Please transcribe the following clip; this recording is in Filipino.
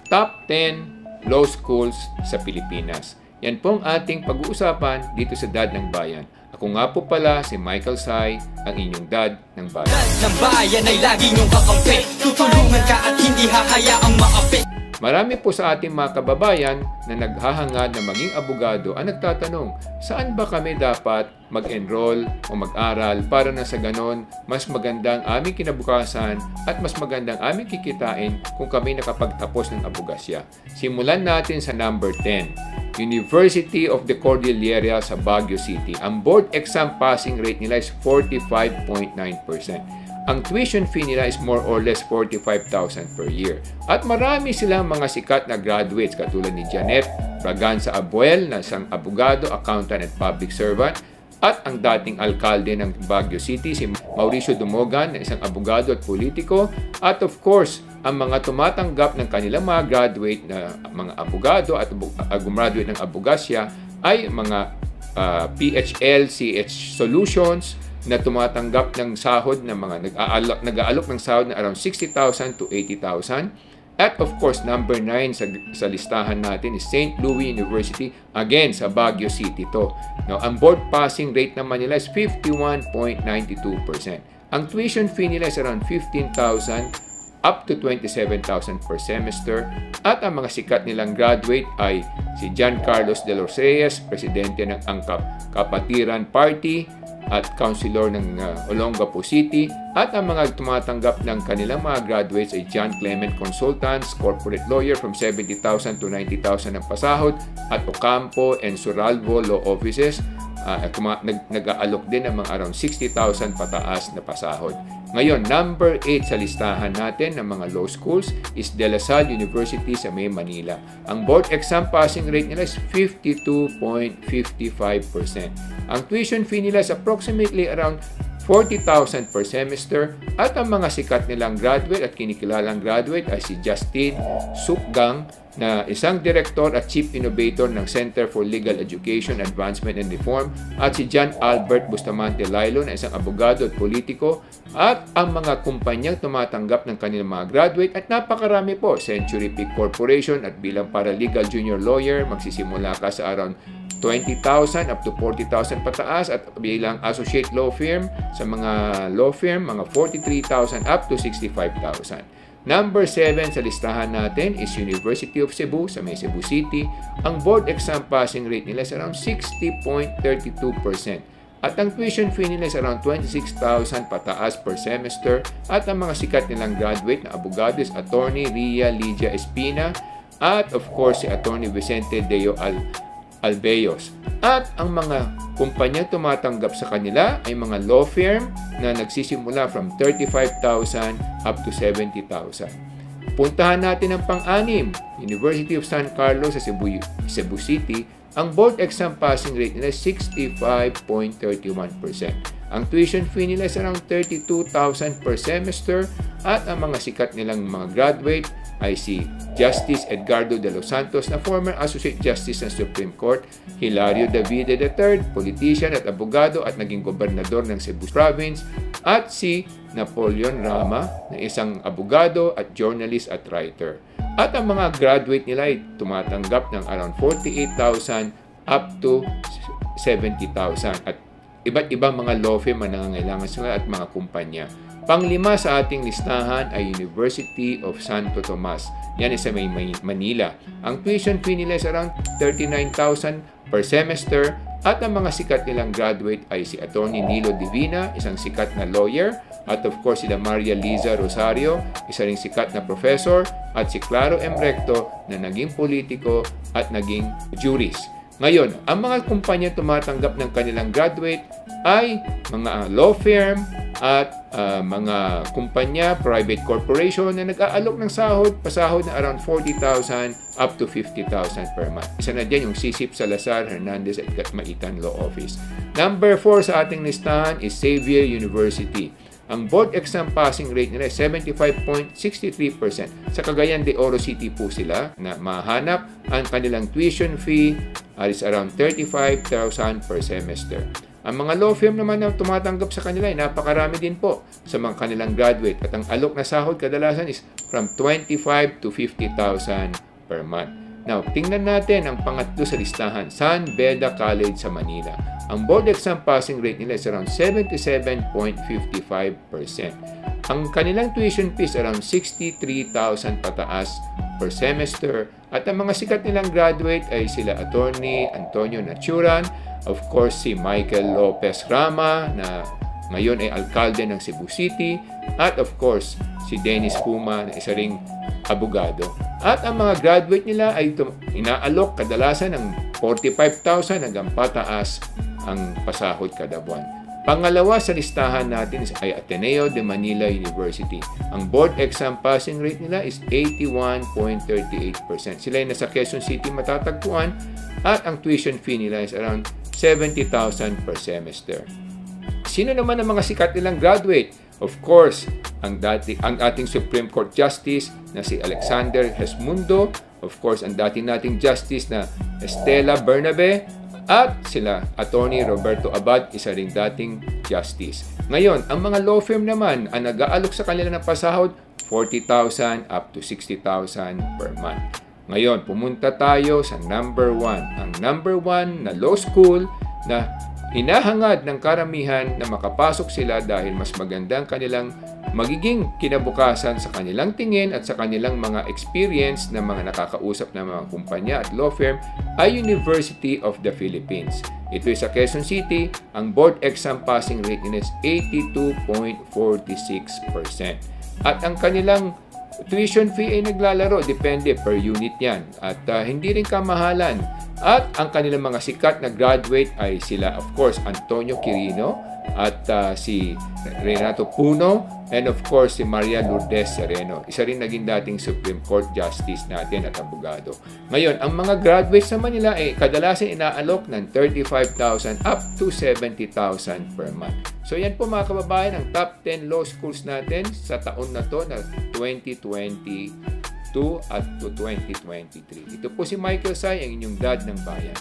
top 10 law schools sa Pilipinas. Yan pong ating pag-uusapan dito sa Dad ng Bayan. Ako nga po pala si Michael Sai, ang inyong Dad ng Bayan. Dad ng Bayan ay lagi niyong kakampi. Tutulungan ka at hindi hahayaang maapi. Marami po sa ating mga kababayan na naghahangad na maging abogado ang nagtatanong, saan ba kami dapat mag-enroll o mag-aral para na sa ganon mas magandang aming kinabukasan at mas magandang aming kikitain kung kami nakapagtapos ng abogasya. Simulan natin sa number 10. University of the Cordillera sa Baguio City. Ang board exam passing rate nila is 45.9%. Ang tuition fee nila is more or less 45,000 per year. At marami silang mga sikat na graduates katulad ni Janet Braganza Abuel na isang abogado, accountant at public servant, at ang dating alkalde ng Baguio City si Mauricio Dumogan na isang abogado at politiko, at of course ang mga tumatanggap ng kanilang mga graduate na mga abogado at gumraduate ng abogasya ay mga PHL, CH Solutions na tumatanggap ng sahod ng mga nag-aalok ng sahod na around 60,000 to 80,000. At of course, number 9 sa listahan natin is St. Louis University, again sa Baguio City to. Now, ang board passing rate naman nila is 51.92%. Ang tuition fee nila is around 15,000 up to 27,000 per semester. At ang mga sikat nilang graduate ay si John Carlos de los Reyes, presidente ng Angkap Kapatiran Party at councilor ng Olongapo City, at ang mga tumatanggap ng kanilang mga graduates ay John Clement Consultants, corporate lawyer from 70,000 to 90,000 ang pasahod, at Ocampo and Suralvo Law Offices, nag-aalok din ng mga around 60,000 pataas na pasahod. Ngayon, number 8 sa listahan natin ng mga law schools is De La Salle University sa May, Manila. Ang board exam passing rate nila is 52.55%. Ang tuition fee nila is approximately around 40,000 per semester, at ang mga sikat nilang graduate at kinikilalang graduate ay si Justin Sukgang na isang director at chief innovator ng Center for Legal Education, Advancement and Reform, at si John Albert Bustamante Lailo na isang abogado at politiko, at ang mga kumpanyang tumatanggap ng kanilang mga graduate at napakarami po. Century Peak Corporation at bilang paralegal junior lawyer, magsisimula ka sa around 20,000 up to 40,000 pataas, at bilang associate law firm sa mga law firm, mga 43,000 up to 65,000. Number 7 sa listahan natin is University of Cebu sa May Cebu City. Ang board exam passing rate nila is around 60.32%. At ang tuition fee nila is around 26,000 pataas per semester. At ang mga sikat nilang graduate na abogado is Attorney Ria Lydia Espina, at of course si Attorney Vicente Deo Albeos. At ang mga kumpanya tumatanggap sa kanila ay mga law firm na nagsisimula from 35,000 up to 70,000. Puntahan natin ang pang-anim, University of San Carlos sa Cebu City. Ang board exam passing rate nila is 65.31%. Ang tuition fee nila is around 32,000 per semester, at ang mga sikat nilang mga graduate ay si Justice Edgardo de los Santos na former Associate Justice ng Supreme Court, Hilario Davide III, politician at abogado at naging gobernador ng Cebu Province, at si Napoleon Rama na isang abogado at journalist at writer. At ang mga graduate nila ay tumatanggap ng around 48,000 up to 70,000, at iba't ibang mga law firm ang nangangailangan sila at mga kumpanya. Panglima sa ating listahan ay University of Santo Tomas. Yan ay sa May Manila. Ang tuition fee nila is around 39,000 per semester, at ang mga sikat nilang graduate ay si Attorney Nilo Divina, isang sikat na lawyer, at of course sila Maria Liza Rosario, isa ring sikat na professor, at si Claro M. Recto na naging politiko at naging jurist. Ngayon, ang mga kumpanya tumatanggap ng kanilang graduate ay mga law firm at mga kumpanya, private corporation na nag-aalok ng pasahod na around 40,000 up to 50,000 per month. Isa na dyan yung Sisip Salazar, Hernandez at Gatmaitan Law Office. Number 4 sa ating listahan is Xavier University. Ang board exam passing rate nila ay 75.63%. Sa Cagayan de Oro City po sila na mahanap. Ang kanilang tuition fee is around 35,000 per semester. Ang mga law firm naman na tumatanggap sa kanila ay napakarami din po sa mga kanilang graduate. At ang alok na sahod kadalasan is from 25 to 50,000 per month. Now, tingnan natin ang pangatlo sa listahan, San Beda College sa Manila. Ang board exam passing rate nila is around 77.55%. Ang kanilang tuition fees around 63,000 pataas per semester. At ang mga sikat nilang graduate ay sila Attorney Antonio Naturan, of course si Michael Lopez Rama na ngayon ay alkalde ng Cebu City, at of course si Dennis Puma na isa ring abogado. At ang mga graduate nila ay inaalok kadalasan ng 45,000 hanggang pataas ang pasahod kada buwan. Pangalawa sa listahan natin ay Ateneo de Manila University. Ang board exam passing rate nila is 81.38%. Sila ay nasa Quezon City matatagpuan at ang tuition fee nila is around 70,000 per semester. Sino naman ang mga sikat nilang graduate? Of course, ang ating Supreme Court Justice na si Alexander Hesmundo, of course, ang dating nating Justice na Estela Bernabe, at sila Attorney Roberto Abad, isa ring dating Justice. Ngayon, ang mga law firm naman ang nag-aalok sa kanila ng pasahod 40,000 up to 60,000 per month. Ngayon, pumunta tayo sa number 1. Ang number 1 na law school na hinahangad ng karamihan na makapasok sila dahil mas maganda ang kanilang magiging kinabukasan sa kanilang tingin at sa kanilang mga experience ng mga nakakausap ng mga kumpanya at law firm ay University of the Philippines. Ito ay sa Quezon City. Ang board exam passing rate nila is 82.46%. At ang kanilang tuition fee ay naglalaro, depende per unit yan. At hindi rin kamahalan. At ang kanilang mga sikat na graduate ay sila, of course, Antonio Quirino at si Renato Puno, and of course si Maria Lourdes Sereno. Isa rin naging dating Supreme Court Justice natin at abogado. Ngayon, ang mga graduates naman nila ay kadalasan inaalok ng 35,000 up to 70,000 per month. So yan po mga kababayan ang top 10 law schools natin sa taon na to na 2022 at to 2023. Ito po si Michael Say, ang inyong dad ng bayan.